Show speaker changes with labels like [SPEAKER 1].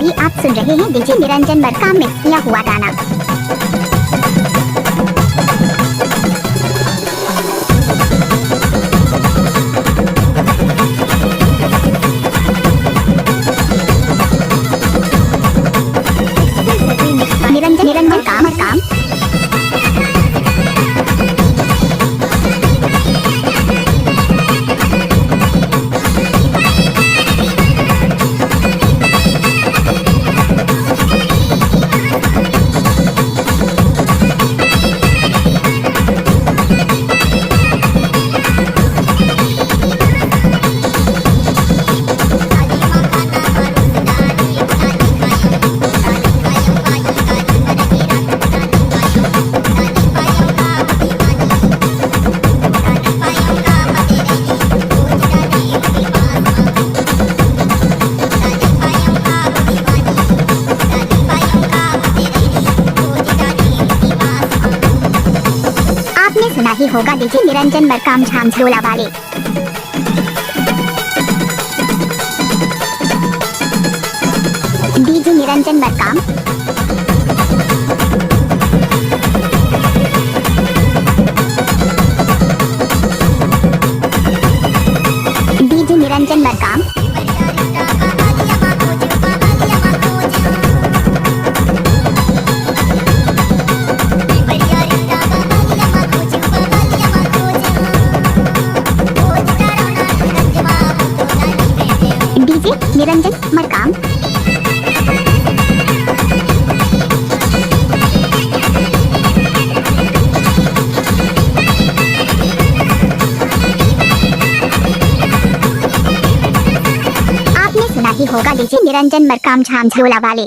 [SPEAKER 1] अभी आप सुन रहे हैं डीजे निरंजन मरकाम मिक्स किया हुआ गाना। निरंजन निरंजन काम काम सुना ही होगा डीजे निरंजन मरकाम झांझरोला वाले। डीजे निरंजन मरकाम डीजे निरंजन मरकाम निरंजन मरकाम आपने सुना ही होगा डीजे निरंजन मरकाम झांझरोला वाले।